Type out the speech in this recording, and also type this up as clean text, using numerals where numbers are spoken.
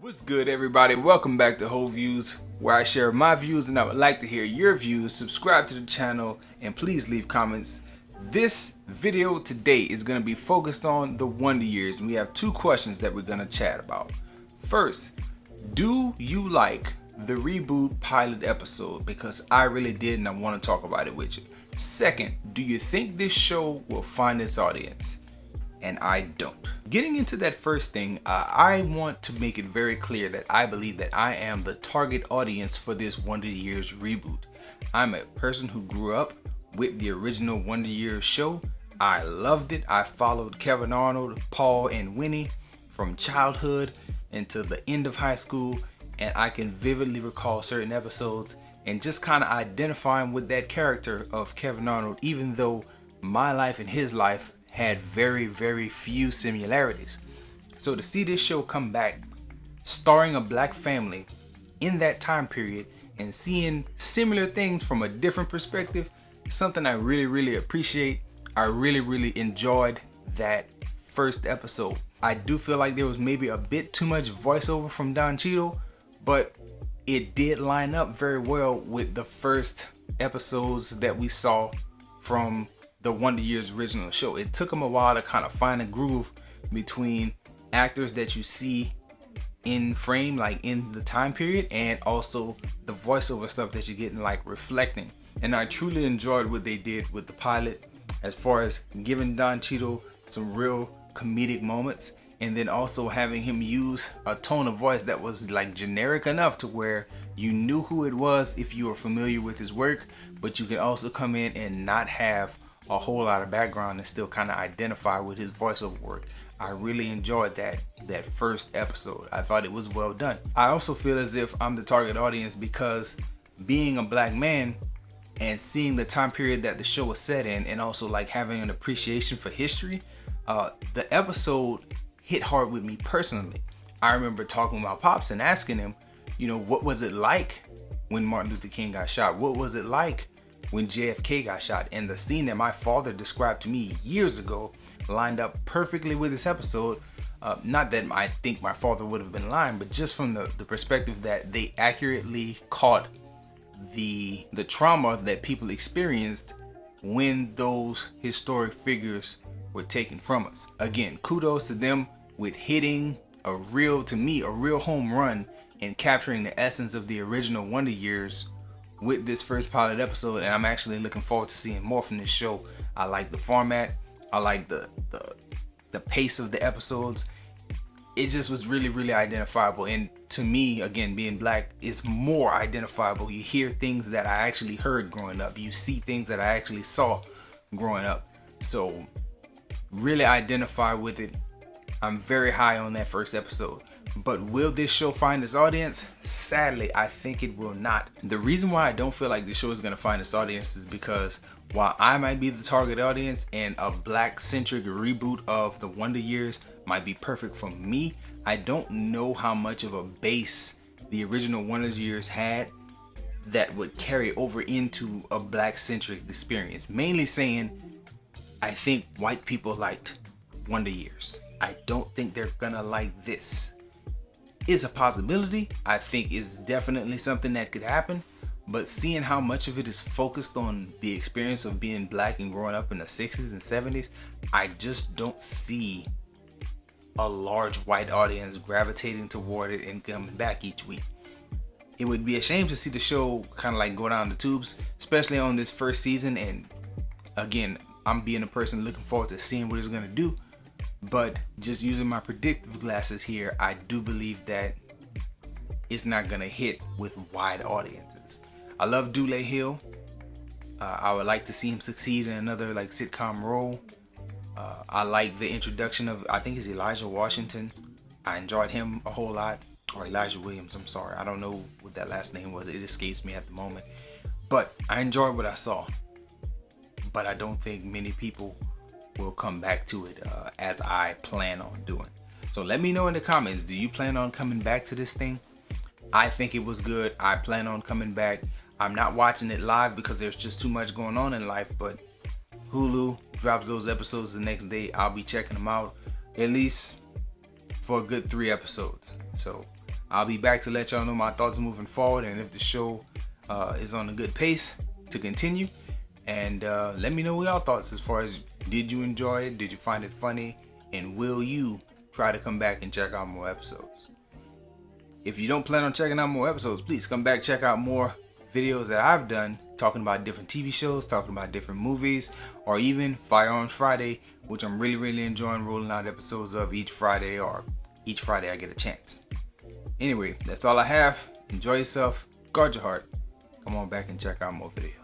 What's good, everybody? Welcome back to Whole Views, where I share my views and I would like to hear your views. Subscribe to the channel and please leave comments. This video today is going to be focused on the Wonder Years, and we have two questions that we're going to chat about. First, do you like the reboot pilot episode? Because I really did and I want to talk about it with you. Second, do you think this show will find its audience? And I don't. Getting into that first thing, I want to make it very clear that I believe that I am the target audience for this Wonder Years reboot. I'm a person who grew up with the original Wonder Years show. I loved it. I followed Kevin Arnold, Paul, and Winnie from childhood until the end of high school, and I can vividly recall certain episodes and just kind of identifying with that character of Kevin Arnold, even though my life and his life had very, very few similarities. So to see this show come back, starring a black family in that time period and seeing similar things from a different perspective, is something I really, really appreciate. I really enjoyed that first episode. I do feel like there was maybe a bit too much voiceover from Don Cheadle, but it did line up very well with the first episodes that we saw from the Wonder Years original show. It took them a while to kind of find a groove between actors that you see in frame, like in the time period, and also the voiceover stuff that you're getting, like reflecting. And I truly enjoyed what they did with the pilot as far as giving Don Cheadle some real comedic moments, and then also having him use a tone of voice that was like generic enough to where you knew who it was if you were familiar with his work, but you can also come in and not have a whole lot of background and still kind of identify with his voiceover work. I really enjoyed that first episode. I thought it was well done. I also feel as if I'm the target audience because being a black man and seeing the time period that the show was set in, and also like having an appreciation for history, the episode hit hard with me personally. I remember talking with my pops and asking him, what was it like when Martin Luther King got shot? What was it like when JFK got shot? And the scene that my father described to me years ago lined up perfectly with this episode. Not that I think my father would have been lying, but just from the perspective that they accurately caught the trauma that people experienced when those historic figures were taken from us. Again, kudos to them with hitting a real home run and capturing the essence of the original Wonder Years with this first pilot episode. And I'm actually looking forward to seeing more from this show. I like the format. I like the pace of the episodes. It just was really identifiable. And to me, again, being black is more identifiable. You hear things that I actually heard growing up. You see things that I actually saw growing up. So really identify with it. I'm very high on that first episode. But will this show find its audience? Sadly, I think it will not. The reason why I don't feel like this show is going to find its audience is because while I might be the target audience and a black-centric reboot of the Wonder Years might be perfect for me, I don't know how much of a base the original Wonder Years had that would carry over into a black-centric experience. Mainly saying, I think white people liked Wonder Years. I don't think they're gonna like this. It's a possibility. I think it's definitely something that could happen, but seeing how much of it is focused on the experience of being black and growing up in the 60s and 70s, I just don't see a large white audience gravitating toward it and coming back each week. It would be a shame to see the show kind of like go down the tubes, especially on this first season. And again, I'm being a person looking forward to seeing what it's gonna do. But just using my predictive glasses here, I do believe that it's not gonna hit with wide audiences. I love Dule Hill. I would like to see him succeed in another like sitcom role. I like the introduction of, I think it's Elijah Washington. I enjoyed him a whole lot. Or Elijah Williams, I'm sorry. I don't know what that last name was. It escapes me at the moment. But I enjoyed what I saw. But I don't think many people will come back to it as I plan on doing. So let me know in the comments, do you plan on coming back to this thing? I think it was good. I plan on coming back. I'm not watching it live because there's just too much going on in life, but Hulu drops those episodes the next day. I'll be checking them out at least for a good 3 episodes. So I'll be back to let y'all know my thoughts moving forward and if the show is on a good pace to continue. And let me know y'all thoughts as far as, did you enjoy it? Did you find it funny? And will you try to come back and check out more episodes? If you don't plan on checking out more episodes, please come back, check out more videos that I've done talking about different TV shows, talking about different movies, or even Firearms Friday, which I'm really enjoying rolling out episodes of each Friday, or each Friday I get a chance. Anyway, that's all I have. Enjoy yourself, guard your heart. Come on back and check out more videos.